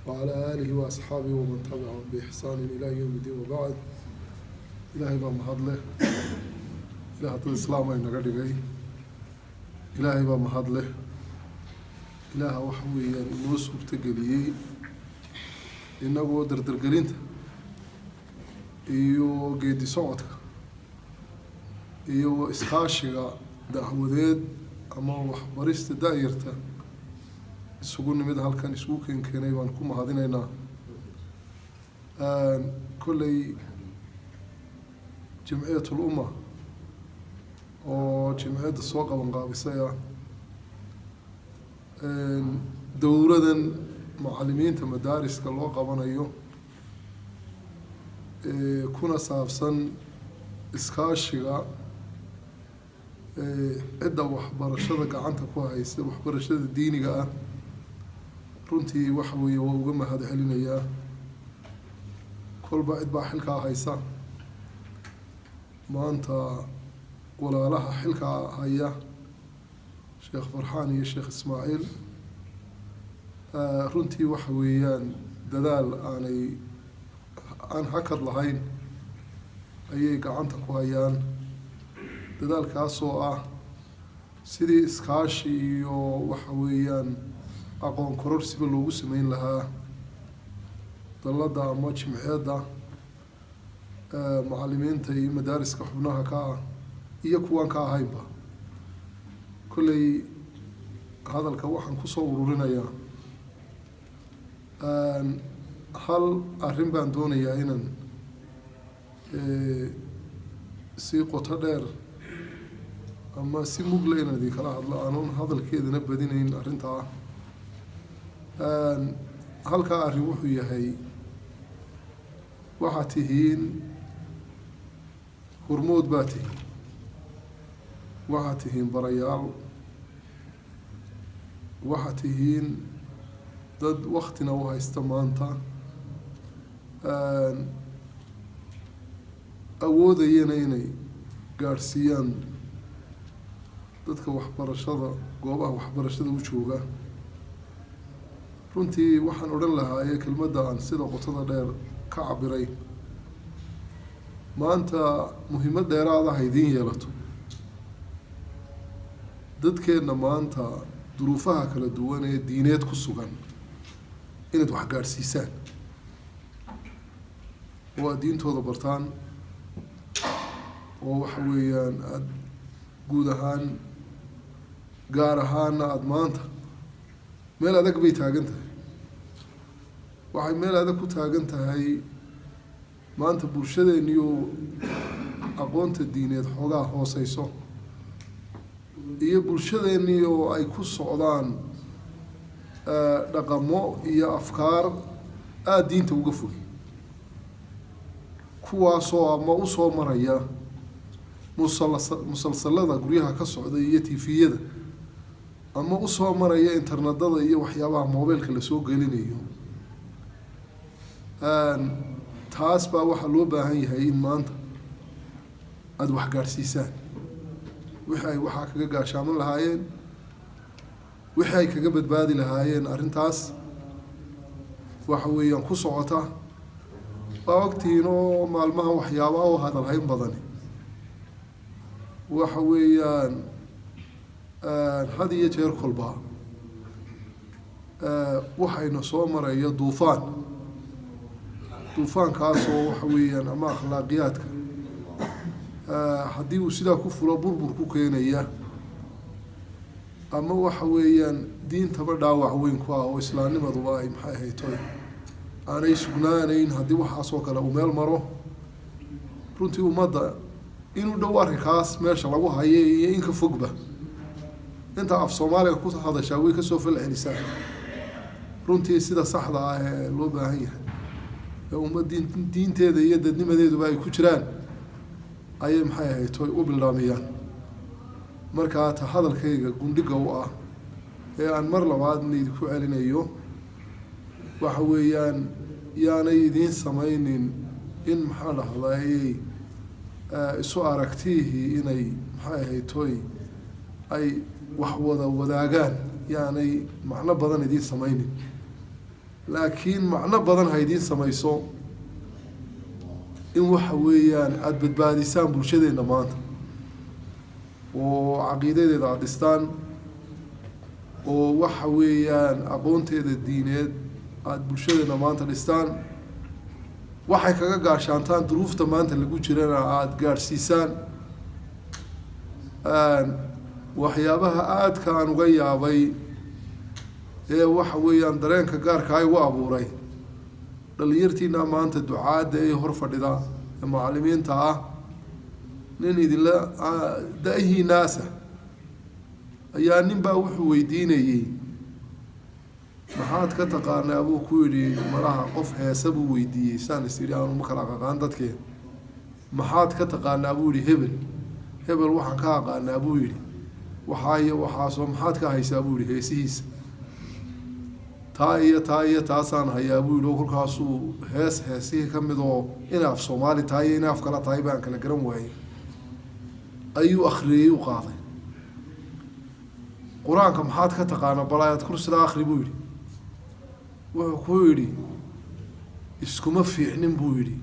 وعلى آله وأصحابه ومن تبعهم بإحسان إلى يوم الدين وبعد. إلهي بام هذله إلهي الإسلام أين قدقي إلهي بام هذله إلهي وحوي النص وبتقليه إنه دردر قرينت iyo geedi socodka iyo iskaashiga dacwadeed ama waxbarista daayirta isugu nimid halkan isugu keenay baan ku mahadinaynaa kullay jamciyatul umma oo jamciyada soo qaban qaabisay dowladan macallimiinta madaariska loo qabanayo kuna saabsan iskaashiga cidda waxbarashada gacanta ku haysa waxbarashada diiniga ah runtii waxa weeye waa uga mahad celinayaa kolba cid baa xilkaa haysa maanta walaalaha xilkaa haya sheekh farxaan iyo sheekh ismaaciil runtii waxa weeyaan dadaal aan hakad lahayn ayay gacanta ku hayaan dadaalkaasoo ah sidii iskaashi iyo waxa weeyaan aqoon kororsiba loogu sameyn lahaa dalladda ama jimciyadda macallimiinta iyo madaariska xubnaha ka ah iyo kuwaan ka ahaynba kolley hadalka waxaan kusoo ururinayaa hal arrin baan doonayaa inaan si qoto dheer ama si mugle inaan idinkala hadlo aanun hadalkeedana badinayn arrintaa halkaa arrin wuxuu yahay waxaad tihiin hormood baa tihiin waxaad tihiin barayaal waxaad tihiin dad waktina u haysta maanta awoodayana inay gaadhsiiyaan dadka waxbarashada goobaha waxbarashada u jooga runtii waxaan odhan lahaa ee kelmadda aan sida qotada dheer ka cabiray maanta muhiimad dheeraada ha idiin yeelato dadkeenna maanta duruufaha kala duwan ee diineed ku sugan inaad wax gaadhsiisaan oo aad diintooda bartaan oo waxa weeyaan aada guud ahaan gaar ahaana aada maanta meel adag bay taagan tahay waxay meel adag ku taagan tahay maanta bulshadeenniyo aqoonta diineed xoogaa hooseyso iyo bulshadeenii oo ay ku socdaan dhaqamo iyo afkaar aada diinta uga fog kuwaasoo ama usoo maraya musalsalada guryaha ka socda iyo tifiyada ama usoo maraya internetada iyo waxyaabaha mobilka lasoo gelinayo taas baa waxaa loo baahan yahay in maanta aada wax gaadhsiisaan wixii ay waxaa kaga gaashaaman lahaayeen wixii ay kaga badbaadi lahaayeen arrintaas waxa weeyaan ku socota waa ogtihiin oo maalmaha waxyaabaha u hadalhayn badani waxa weeyaan had iyo jeer kolba waxayna soo maraya duufaankaasoo waxa weeyaan ama akhlaaqiyaadka haddii uu sidaa ku fulo burbur ku keenaya ama waxa weeyaan diintaba dhaawac weyn ku ah oo islaamnimaduba ay maxay ahayto aanay sugnaanayn haddii waxaasoo kale uu meel maro runtii ummadda inuu dhow arrinkaas meesha lagu hayo iyo inka fogba inta af soomaaliga ku hadashaa way kasoo falcelisaa runtii sida saxda ah ee loo baahan yahay ee ummad diinteeda iyo dadnimadeeduba ay ku jiraan ayay maxay ahayto u bildhaamiyaan markaa ta hadalkayga gundhiga u ah ee aan mar labaadna idinku celinayo waxa weeyaan yaanay idiin samaynin in maxaa dhahdaayey isu aragtihii inay maxay ahaytoy ay wax wada wadaagaan yaanay macno badan idiin samaynin laakiin macno badan haydiin samayso in waxa weeyaan aada badbaadisaan bulshadeena maanta oo caqiidadeeda aada dhistaan oo waxa weeyaan aqoonteeda diineed aada bulshadeena maanta dhistaan waxay kaga gaashaantaan duruufta maanta lagu jirana aada gaadhsiisaan waxyaabaha aadka aan uga yaabay ee waxa weeyaan dareenka gaarka igu abuuray dhalinyartiina maanta ducaadda ee hor fadhida ee macallimiinta ah nin idinla da-ihiinaasa ayaa nin baa wuxuu weydiinayey maxaad ka taqaanaa buu ku yidhi malaha qof heesa buu weydiiyey saan is yidhi aanu ma kala aqaan dadkee maxaad ka taqaanaa buu yidhi hebel waxaan ka aqaanaa buu yidhi waxaa iyo waxaasoo maxaad ka haysaa buu yidhi heesihiisa taa iyo taasaan hayaa buu yidhi oo kolkaasuu heesihii ka mid oo inay af soomaali tahay iyo inay af kala tahay baan kala garan waayey ayuu akhriyey u qaaday qur-aanka maxaad ka taqaanaa bal aayad kursida akhri buu yidhi wuxuu ku yidhi iskuma fiicnin buu yidhi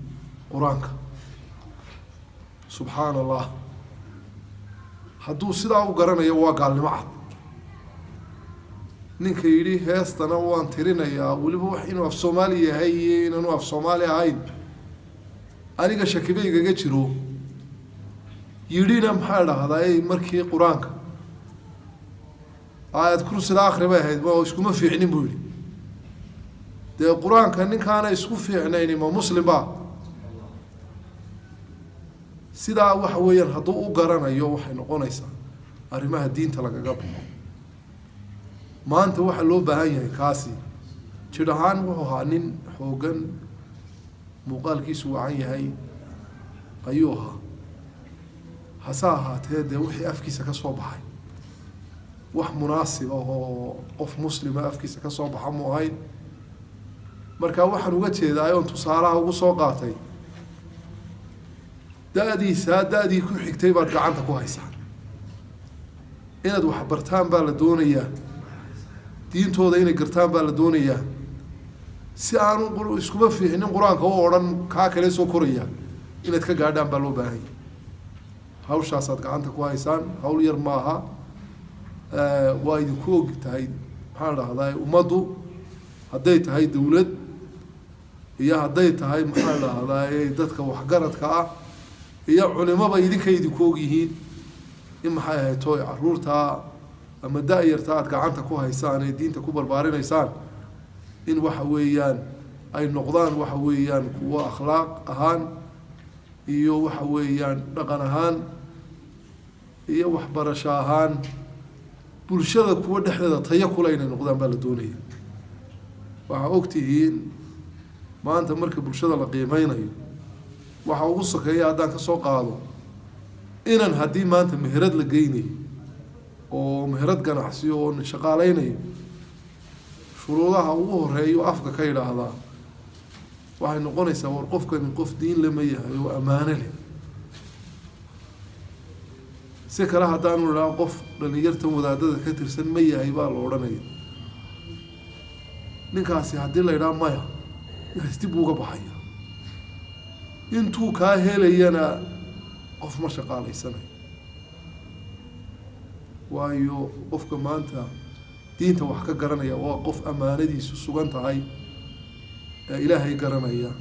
qur-aanka subxaana allah hadduu sidaa u garanayo waa gaalnimo cad ninka yidhi heestana waan tirinayaa weliba wax inuu af soomaali yahay iyo inaanu af soomaali ahayn aniga shakibeygaga jiro yidhina maxaa dhahdaa markii qur-aanka aayad kursida akhri bay ahayd ma iskuma fiicnin buu yidhi dee qur-aanka ninkaana isku fiicnayni ma muslim ba sidaa waxa weeyaan hadduu u garanayo waxay noqonaysaa arrimaha diinta lagaga baxo maanta waxaa loo baahan yahay kaasi jir ahaan wuxuu ahaa nin xoogan muuqaalkiisu wacan yahay ayuu ahaa hase ahaatee dee wixii afkiisa ka soo baxay wax munaasib ah oo qof muslima afkiisa ka soo baxa mu ahayn marka waxaan uga jeedaa oon tusaalaha ugu soo qaatay da-dii ku xigtay baad gacanta ku haysaan inaad wax bartaan baa la doonayaa diintooda inay gartaan baa la doonayaa si aanu iskuma fiicnin qur-aanka u odhan kaa kale soo koraya inaad ka gaadhaan baa loo baahanya hawshaasaad gacanta ku haysaan hawl yar maaha waa idinku og tahay maxaan dhahdaa ummaddu hadday tahay dawlad iyo hadday tahay maxaan dhahdaa dadka waxgaradka ah iyo culimaba idinkay idinku og yihiin in maxay ahayd tooy caruurtaa ama da-yarta aada gacanta ku haysaan ee diinta ku barbaarinaysaan in waxa weeyaan ay noqdaan waxa weeyaan kuwo akhlaaq ahaan iyo waxa weeyaan dhaqan ahaan iyo waxbarasho ahaan bulshada kuwa dhexdeeda tayo kule inay noqdaan baa la doonaya waxaa ogtihiin maanta marka bulshada la qiimeynayo waxa ugu sokeeya haddaan ka soo qaado inan haddii maanta meherad la geynayo oo meherad ganacsi oo shaqaaleynayo shuruudaha ugu horeeyo afka ka yidhaahdaa waxay noqonaysaa war qofkani qof diin lama yahay oo ammaano leh si kale haddaanu idhaha qof dhalinyartan wadaadada ka tirsan ma yahay baa la odhanaya ninkaasi haddii la idhaha maya ninkaas dib uga baxaya intuu kaa helayana qof ma shaqaalaysanayo waayo qofka maanta diinta wax ka garanaya waa qof ammaanadiisu sugan tahay ee ilaahay garanaya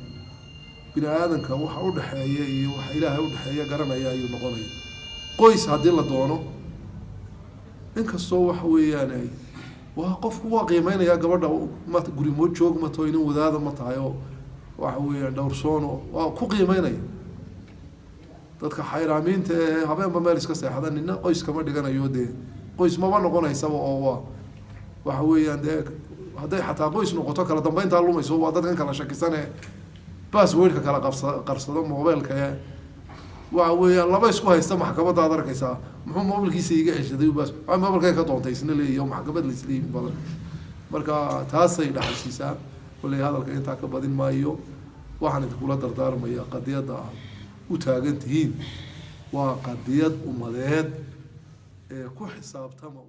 bini aadanka waxa u dhexeeya iyo waxa ilaahay u dhexeeya garanaya ayuu noqonaya qoys haddii la doono inkastoo waxa weeyaan ay waa qofku waa qiimeynaya gabadha ma guri moo joog ma tahay nin wadaada ma tahay oo waxa weeyaan dhowrsoon oo waa ku qiimeynaya dadka xayraamiinta ee habeenba meel iska seexda nina qoys kama dhiganayo dee qoys maba noqonaysaba oo waa waxa weeyaan dee hadday xataa qoys noqoto kala dambeyntaa lumayso waa dadkan kala shakisane passwordka kala qarsado mobilka ee waxa weeyaan laba isku haysta maxkamadda aad arkaysaa muxuu mobilkiisa iga ceshaday bas mobilkay ka doontay isna leeyahay maxkamad la isleeyahay badan marka taasay dhaxalsiisaa kulay hadalka intaa ka badin maayo waxaan idinkula dardaarmayaa qadiyadda ah u taagan tihiin waa qadiyad ummadeed ee ku xisaabtama